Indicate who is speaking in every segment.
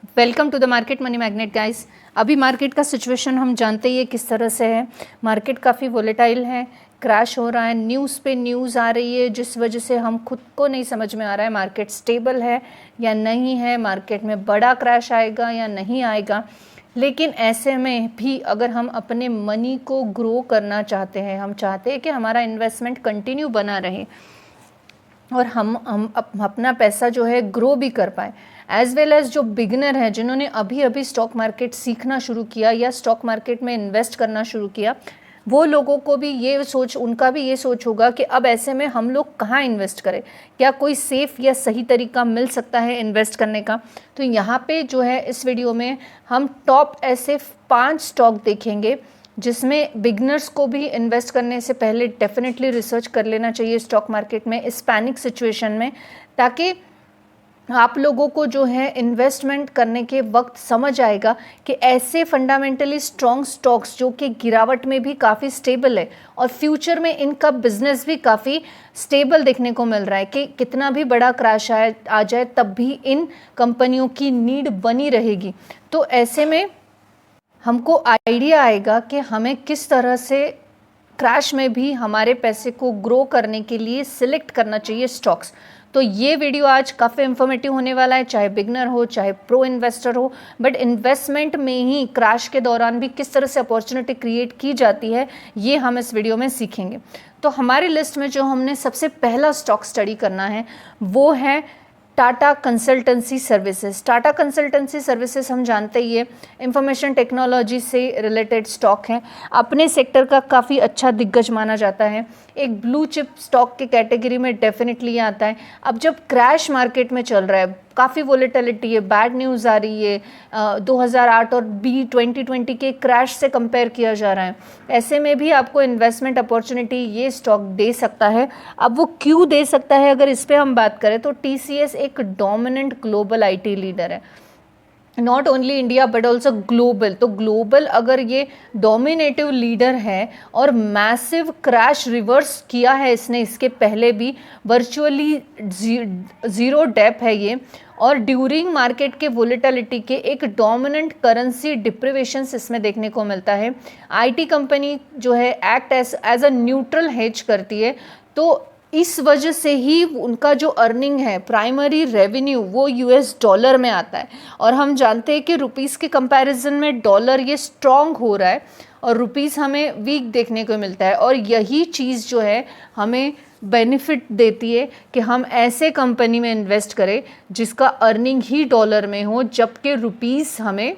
Speaker 1: Welcome to the market money magnet guys. अभी market का situation हम जानते ही है किस तरह से है। मार्केट काफ़ी वोलेटाइल है, क्रैश हो रहा है, न्यूज़ पे न्यूज़ आ रही है, जिस वजह से हम खुद को नहीं समझ में आ रहा है मार्केट स्टेबल है या नहीं है, मार्केट में बड़ा क्रैश आएगा या नहीं आएगा। लेकिन ऐसे में भी अगर हम अपने मनी को ग्रो करना चाहते हैं, हम चाहते हैं कि हमारा इन्वेस्टमेंट कंटिन्यू बना रहे और हम अपना पैसा जो है ग्रो भी कर पाए, एज वेल एज जो बिगनर हैं जिन्होंने अभी अभी स्टॉक मार्केट सीखना शुरू किया या स्टॉक मार्केट में इन्वेस्ट करना शुरू किया, वो लोगों को भी उनका भी ये सोच होगा कि अब ऐसे में हम लोग कहाँ इन्वेस्ट करें, क्या कोई सेफ़ या सही तरीका मिल सकता है इन्वेस्ट करने का। तो यहाँ पे जो है इस वीडियो में हम टॉप ऐसे 5 स्टॉक देखेंगे जिसमें बिगनर्स को भी इन्वेस्ट करने से पहले डेफिनेटली रिसर्च कर लेना चाहिए स्टॉक मार्केट में इस पैनिक सिचुएशन में, ताकि आप लोगों को जो है इन्वेस्टमेंट करने के वक्त समझ आएगा कि ऐसे फंडामेंटली स्ट्रॉन्ग स्टॉक्स जो कि गिरावट में भी काफ़ी स्टेबल है और फ्यूचर में इनका बिजनेस भी काफ़ी स्टेबल देखने को मिल रहा है कि कितना भी बड़ा क्रैश आ जाए तब भी इन कंपनियों की नीड बनी रहेगी। तो ऐसे में हमको आइडिया आएगा कि हमें किस तरह से क्रैश में भी हमारे पैसे को ग्रो करने के लिए सिलेक्ट करना चाहिए स्टॉक्स। तो ये वीडियो आज काफ़ी इन्फॉर्मेटिव होने वाला है, चाहे बिगनर हो चाहे प्रो इन्वेस्टर हो, बट इन्वेस्टमेंट में ही क्रैश के दौरान भी किस तरह से अपॉर्चुनिटी क्रिएट की जाती है ये हम इस वीडियो में सीखेंगे। तो हमारी लिस्ट में जो हमने सबसे पहला स्टॉक स्टडी करना है वो है Tata consultancy services. Tata consultancy services हम जानते ही है इंफॉर्मेशन टेक्नोलॉजी से रिलेटेड स्टॉक है, अपने सेक्टर का काफ़ी अच्छा दिग्गज माना जाता है, एक ब्लू चिप स्टॉक के कैटेगरी में डेफिनेटली आता है। अब जब क्रैश मार्केट में चल रहा है, काफ़ी वोलेटिलिटी है, बैड न्यूज़ आ रही है, 2008 और 2020 के क्रैश से कंपेयर किया जा रहा है, ऐसे में भी आपको इन्वेस्टमेंट अपॉर्चुनिटी ये स्टॉक दे सकता है। अब वो क्यों दे सकता है, अगर इस पर हम बात करें तो TCS एक डोमिनेंट ग्लोबल IT लीडर है, not only India but also global. तो ग्लोबल अगर ये डोमिनेटिव लीडर है और मैसिव क्रैश रिवर्स किया है इसने इसके पहले भी, वर्चुअली ज़ीरो डेप है ये, और ड्यूरिंग मार्केट के वोलेटिलिटी के एक डोमिनेंट करेंसी डिप्रिवेशंस इसमें देखने को मिलता है। IT कंपनी जो है act as a neutral hedge करती है, तो इस वजह से ही उनका जो अर्निंग है, प्राइमरी रेवेन्यू, वो US डॉलर में आता है और हम जानते हैं कि रुपीस के कंपैरिजन में डॉलर ये स्ट्रॉन्ग हो रहा है और रुपीस हमें वीक देखने को मिलता है, और यही चीज़ जो है हमें बेनिफिट देती है कि हम ऐसे कंपनी में इन्वेस्ट करें जिसका अर्निंग ही डॉलर में हो, जबकि रुपीस हमें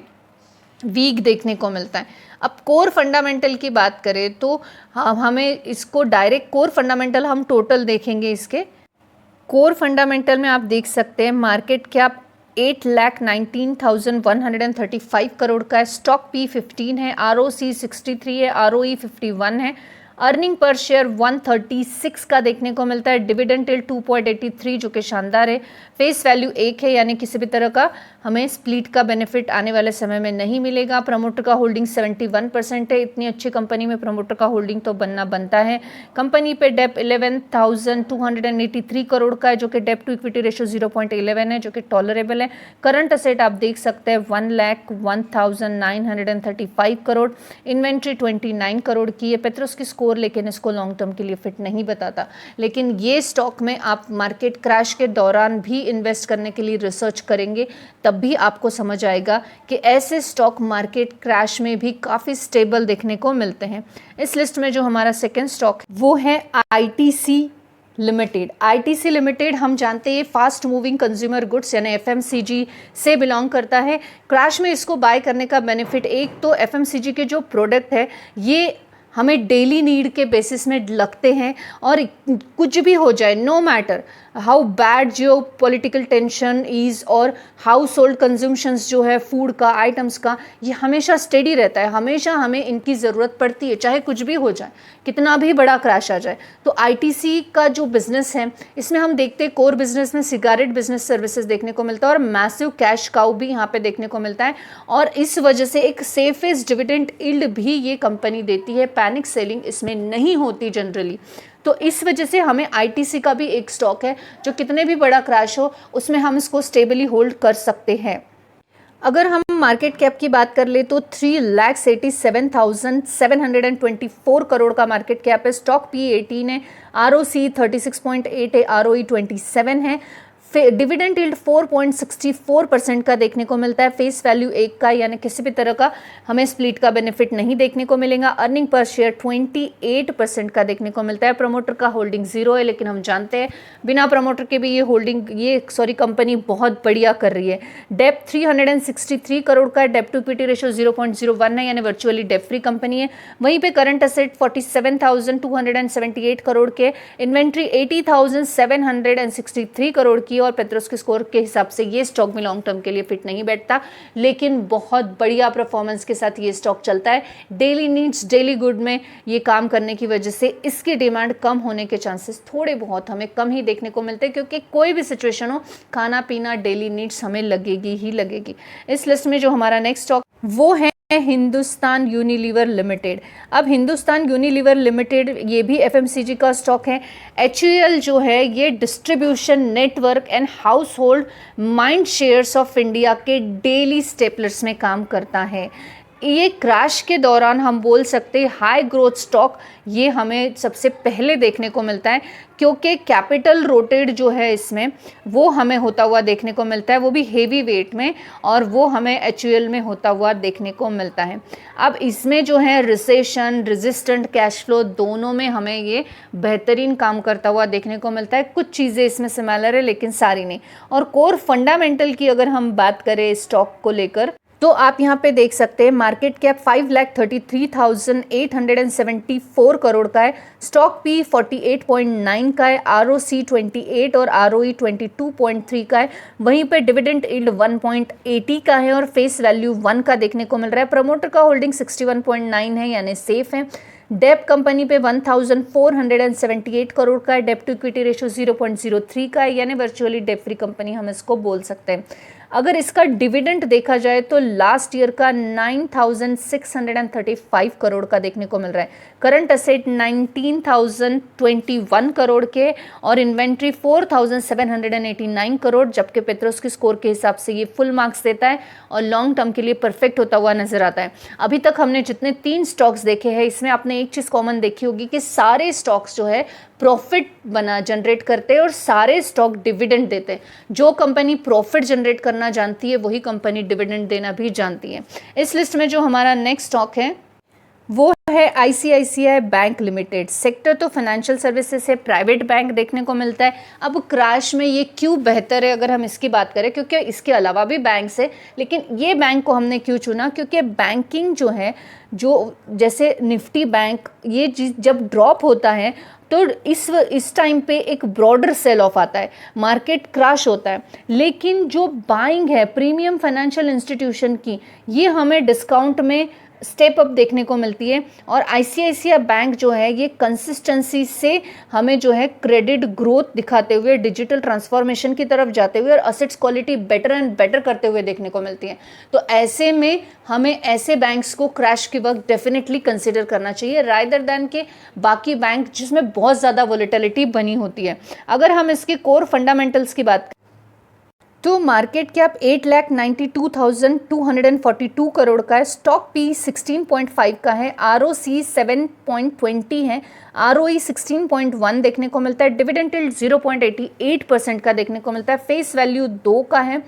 Speaker 1: वीक देखने को मिलता है। अब कोर फंडामेंटल की बात करें तो हमें इसको डायरेक्ट कोर फंडामेंटल हम टोटल देखेंगे। इसके कोर फंडामेंटल में आप देख सकते हैं मार्केट कैप 8,19,135 करोड़ का है, स्टॉक P15 है, ROC 63 है, ROE 51 है, अर्निंग पर शेयर 136 का देखने को मिलता है, डिविडेंड टिल 2.83 जो कि शानदार है, फेस वैल्यू 1 है, यानी किसी भी तरह का हमें स्प्लिट का बेनिफिट आने वाले समय में नहीं मिलेगा। प्रमोटर का होल्डिंग 71% है, इतनी अच्छी कंपनी में प्रमोटर का होल्डिंग तो बनता है। कंपनी पे डेप 11,283 करोड़ का है जो कि डेप टू इक्विटी रेशो 0.11 है, जो कि टॉलरेबल है। करंट असेट आप देख सकते हैं 1,01,935 करोड़, इन्वेंट्री 29 करोड़ की है। पेट्रोस की स्कोर लेकिन इसको लॉन्ग टर्म के लिए फिट नहीं बताता, लेकिन ये स्टॉक में आप मार्केट क्रैश के दौरान भी इन्वेस्ट करने के लिए रिसर्च करेंगे तब भी आपको समझ आएगा कि ऐसे स्टॉक मार्केट क्रैश में भी काफ़ी स्टेबल देखने को मिलते हैं। इस लिस्ट में जो हमारा सेकेंड स्टॉक वो है ITC लिमिटेड। ITC लिमिटेड हम जानते हैं फास्ट मूविंग कंज्यूमर गुड्स यानी FMCG से बिलोंग करता है। क्रैश में इसको बाय करने का बेनिफिट, एक तो FMCG के जो प्रोडक्ट है ये हमें डेली नीड के बेसिस में लगते हैं, और कुछ भी हो जाए, no matter how bad geopolitical tension is और हाउस होल्ड कंज्यूमशंस जो है फूड का, आइटम्स का, ये हमेशा स्टेडी रहता है, हमेशा हमें इनकी ज़रूरत पड़ती है, चाहे कुछ भी हो जाए, कितना भी बड़ा क्रैश आ जाए। तो ITC का जो बिज़नेस है इसमें हम देखते हैं कोर बिजनेस में सिगारेट बिजनेस सर्विसेज देखने को मिलता है और मैसिव कैश काउ भी यहाँ पे देखने को मिलता है, और इस वजह से एक सेफेस्ट डिविडेंड यील्ड भी ये कंपनी देती है, पैनिक सेलिंग इसमें नहीं होती जनरली। तो इस वजह से हमें ITC का भी एक स्टॉक है जो कितने भी बड़ा क्रैश हो उसमें हम इसको स्टेबली होल्ड कर सकते हैं। अगर हम मार्केट कैप की बात कर ले तो 3,87,724 करोड़ का मार्केट कैप है। स्टॉक पी 18 है, ROC 36.8 है, ROE 27 है। डिविडेंड यील्ड 4.64% का देखने को मिलता है। फेस वैल्यू 1 का, यानी किसी भी तरह का हमें स्प्लिट का बेनिफिट नहीं देखने को मिलेगा। अर्निंग पर शेयर 28% का देखने को मिलता है। प्रमोटर का होल्डिंग 0 है, लेकिन हम जानते हैं बिना प्रमोटर के भी ये कंपनी बहुत बढ़िया कर रही है। डेप 363 करोड़ का, डेप टू इक्विटी रेशियो 0.01 है, यानी वर्चुअली डेप फ्री कंपनी है। वहीं पे करंट असेट 47,278 करोड़ के, इन्वेंट्री 80,763 करोड़ की, और पेट्रोस के स्कोर के हिसाब से ये स्टॉक में लॉन्ग टर्म के लिए फिट नहीं बैठता, लेकिन बहुत बढ़िया परफॉर्मेंस के साथ ये स्टॉक चलता है। डेली नीड्स डेली गुड में ये काम करने की वजह से इसकी डिमांड कम होने के चांसेस थोड़े बहुत हमें कम ही देखने को मिलते हैं, क्योंकि कोई भी सिचुएशन हो, खाना पीना डेली नीड्स हमें लगेगी ही लगेगी। इस लिस्ट में जो हमारा नेक्स्ट स्टॉक वो है हिंदुस्तान यूनिलीवर लिमिटेड। अब हिंदुस्तान यूनिलीवर लिमिटेड ये भी FMCG का स्टॉक है। HUL जो है ये distribution network and house hold mind shares of India के डेली स्टेपलर्स में काम करता है। ये क्रैश के दौरान हम बोल सकते हैं हाई ग्रोथ स्टॉक ये हमें सबसे पहले देखने को मिलता है, क्योंकि कैपिटल रोटेट जो है इसमें वो हमें होता हुआ देखने को मिलता है, वो भी हेवी वेट में, और वो हमें HUL में होता हुआ देखने को मिलता है। अब इसमें जो है रिसेशन रेजिस्टेंट कैश फ्लो दोनों में हमें ये बेहतरीन काम करता हुआ देखने को मिलता है। कुछ चीज़ें इसमें सिमिलर है, लेकिन सारी नहीं। और कोर फंडामेंटल की अगर हम बात करें स्टॉक को लेकर, तो आप यहाँ पे देख सकते हैं मार्केट कैप 5,33,874 करोड़ का है। स्टॉक पी 48.9 का है, ROC 28 और ROE 22.3 का है। वहीं पे डिविडेंड यील्ड 1.80 का है और फेस वैल्यू 1 का देखने को मिल रहा है। प्रमोटर का होल्डिंग 61.9 है, यानी सेफ है। डेप कंपनी पे 1,478 करोड़ का है। डेप टू इक्विटी रेशियो 0.03 का है, यानी वर्चुअली डेप फ्री कंपनी हम इसको बोल सकते हैं। अगर इसका डिविडेंड देखा जाए तो लास्ट ईयर का 9,635 करोड़ का देखने को मिल रहा है। करंट असेट 19,021 करोड़ के, और इन्वेंट्री 4,789 करोड़, जबकि पेट्रोस के स्कोर के हिसाब से ये फुल मार्क्स देता है और लॉन्ग टर्म के लिए परफेक्ट होता हुआ नजर आता है। अभी तक हमने जितने 3 स्टॉक्स देखे हैं, इसमें आपने एक चीज़ कॉमन देखी होगी कि सारे स्टॉक्स जो है प्रॉफिट जनरेट करते हैं और सारे स्टॉक डिविडेंड देते हैं। जो कंपनी प्रॉफिट जनरेट करना जानती है वही कंपनी डिविडेंड देना भी जानती है। इस लिस्ट में जो हमारा नेक्स्ट स्टॉक है वो है ICICI बैंक लिमिटेड। सेक्टर तो फाइनेंशियल सर्विसेज है, प्राइवेट बैंक देखने को मिलता है। अब क्रैश में ये क्यों बेहतर है अगर हम इसकी बात करें, क्योंकि इसके अलावा भी बैंक्स है, लेकिन ये बैंक को हमने क्यों चुना, क्योंकि बैंकिंग जो है, जो जैसे निफ्टी बैंक ये जब ड्रॉप होता है तो इस टाइम पे एक ब्रॉडर सेल ऑफ आता है, मार्केट क्रैश होता है। लेकिन जो बाइंग है प्रीमियम फाइनेंशियल इंस्टीट्यूशन की, ये हमें डिस्काउंट में स्टेप अप देखने को मिलती है। और ICICI बैंक जो है ये कंसिस्टेंसी से हमें जो है क्रेडिट ग्रोथ दिखाते हुए, डिजिटल ट्रांसफॉर्मेशन की तरफ जाते हुए और assets quality better and better करते हुए देखने को मिलती है। तो ऐसे में हमें ऐसे बैंक्स को क्रैश के वक्त डेफिनेटली कंसिडर करना चाहिए, रादर दैन के बाकी बैंक जिसमें बहुत ज़्यादा वोलेटिलिटी बनी होती है। अगर हम इसके कोर फंडामेंटल्स की बात तो मार्केट कैप 8,92,242 करोड़ का है। स्टॉक पी 16.5 का है, ROC 7.20 है, ROE 16.1 देखने को मिलता है। डिविडेंड यील्ड 0.88% का देखने को मिलता है। फेस वैल्यू 2 का है।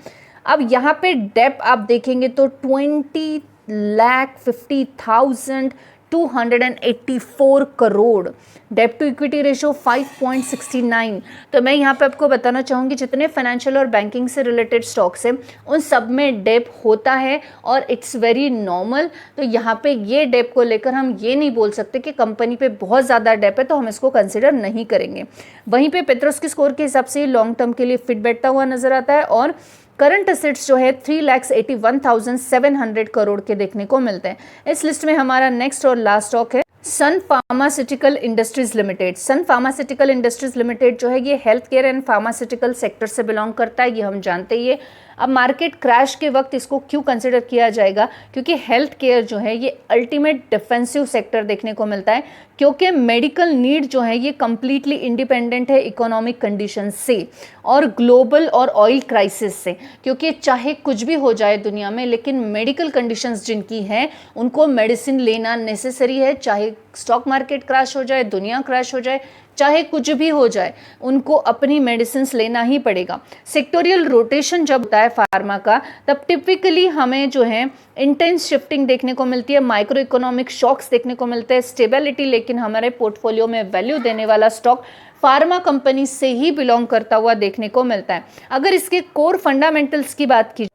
Speaker 1: अब यहाँ पे डेप आप देखेंगे तो 20,50,284 crore, debt to equity ratio 5.69। तो मैं यहाँ पे आपको बताना चाहूँगी जितने फाइनेंशियल और बैंकिंग से रिलेटेड स्टॉक्स हैं उन सब में डेप होता है और इट्स वेरी नॉर्मल। तो यहाँ पे ये डेप को लेकर हम ये नहीं बोल सकते कि कंपनी पे बहुत ज़्यादा डेप है तो हम इसको कंसिडर नहीं करेंगे। वहीं पे पेट्रोस के स्कोर के हिसाब से लॉन्ग टर्म के लिए फिट बैठता हुआ नजर आता है। और करंट असेट्स जो है 3,81,700 करोड़ के देखने को मिलते हैं। इस लिस्ट में हमारा नेक्स्ट और लास्ट स्टॉक है सन फार्मास्यूटिकल इंडस्ट्रीज लिमिटेड। सन फार्मास्यूटिकल इंडस्ट्रीज लिमिटेड जो है ये health care and pharmaceutical sector से बिलोंग करता है, ये हम जानते ही है। अब मार्केट क्रैश के वक्त इसको क्यों कंसिडर किया जाएगा, क्योंकि हेल्थ केयर जो है ये अल्टीमेट डिफेंसिव सेक्टर देखने को मिलता है, क्योंकि मेडिकल नीड जो है ये कम्प्लीटली इंडिपेंडेंट है इकोनॉमिक कंडीशन से और ग्लोबल और ऑयल क्राइसिस से, क्योंकि चाहे कुछ भी हो जाए दुनिया में लेकिन मेडिकल कंडीशंस जिनकी हैं उनको मेडिसिन लेना नेसेसरी है। चाहे स्टॉक मार्केट क्रैश हो जाए, दुनिया क्रैश हो जाए, चाहे कुछ भी हो जाए, उनको अपनी मेडिसिन लेना ही पड़ेगा। सेक्टोरियल रोटेशन जब होता है फार्मा का, तब टिपिकली हमें जो है इंटेंस शिफ्टिंग देखने को मिलती है, माइक्रो इकोनॉमिक शॉक्स देखने को मिलते हैं, स्टेबिलिटी, लेकिन हमारे पोर्टफोलियो में वैल्यू देने वाला स्टॉक फार्मा कंपनी से ही बिलोंग करता हुआ देखने को मिलता है। अगर इसके कोर फंडामेंटल्स की बात की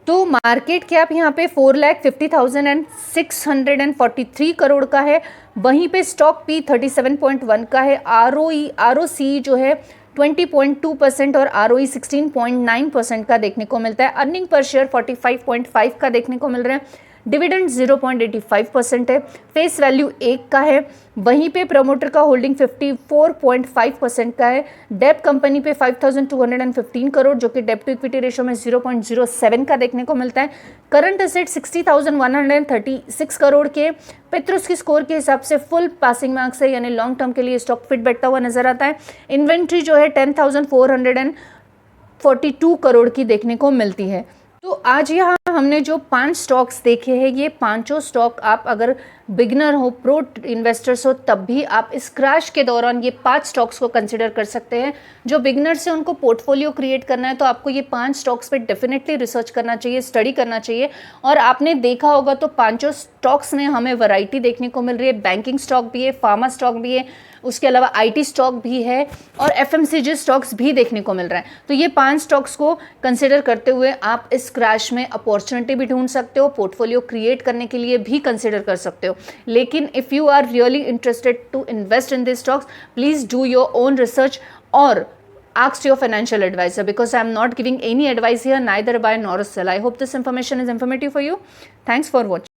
Speaker 1: तो मार्केट कैप यहाँ पे 4,50,643 करोड़ का है, वहीं पे स्टॉक पी 37.1 का है, आरओसी जो है 20.2% और आरओई 16.9% का देखने को मिलता है। अर्निंग पर शेयर 45.5 का देखने को मिल रहा है। डिविडेंड 0.85% है। फेस वैल्यू 1 का है, वहीं पे प्रमोटर का होल्डिंग 54.5% का है। डेब्ट कंपनी पे 5,215 करोड़ जो कि डेब्ट टू इक्विटी रेशो में 0.07 का देखने को मिलता है। करंट एसेट 60,136 करोड़ के पेट्रोस्की स्कोर के हिसाब से फुल पासिंग मार्क्स है, यानी लॉन्ग टर्म के लिए स्टॉक फिट बैठता हुआ नजर आता है। इन्वेंट्री जो है 10,442 करोड़ की देखने को मिलती है। तो आज यहाँ हमने जो 5 स्टॉक्स देखे हैं, ये पांचों स्टॉक आप अगर बिगनर हो, प्रो इन्वेस्टर्स हो, तब भी आप इस क्रैश के दौरान ये 5 स्टॉक्स को कंसिडर कर सकते हैं। जो बिगनर्स है उनको पोर्टफोलियो क्रिएट करना है तो आपको ये 5 स्टॉक्स पे डेफिनेटली रिसर्च करना चाहिए, स्टडी करना चाहिए। और आपने देखा होगा तो पांचों स्टॉक्स में हमें वैरायटी देखने को मिल रही है। बैंकिंग स्टॉक भी है, फार्मा स्टॉक भी है, उसके अलावा आईटी स्टॉक भी है और एफएमसीजी स्टॉक्स भी देखने को मिल रहा है। तो ये 5 स्टॉक्स को कंसिडर करते हुए आप इस क्रैश में अपॉर्चुनिटी भी ढूंढ सकते हो, पोर्टफोलियो क्रिएट करने के लिए भी कंसिडर कर सकते हो। लेकिन if you are really interested to invest in this stocks, please do your own research और ask your financial advisor, because I am not giving any advice here, neither buy nor sell. I hope this information is informative for you. Thanks for watching.